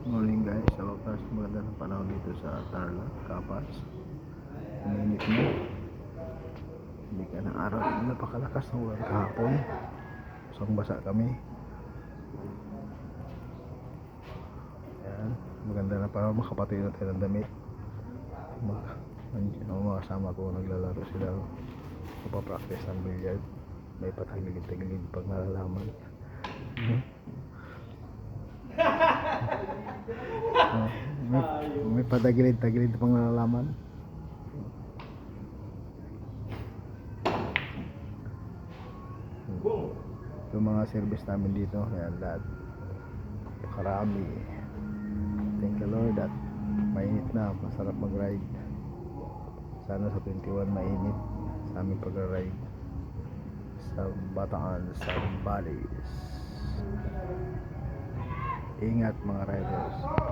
Morning guys, sa wakas maganda ng panahon dito sa Tarlac, Capas. Uminit na. Hindi ka ng araw, napakalakas ng ulan kahapon. Usang basa kami. Ayan, maganda na panahon, makapatid na tayo ng damit. Mga kasama ko naglalaro sila. Papapractice ng billiard. May patagilid-tagilid pag nalalaman. May patagilid-tagilid pang nalalaman. Yung mga service namin dito, ayan lahat pakarami. Thank you Lord at mainit na, masarap mag ride. Sana sa 21 mainit sa aming pag-ride sa Bataan, sa Balis. Ingat mga riders.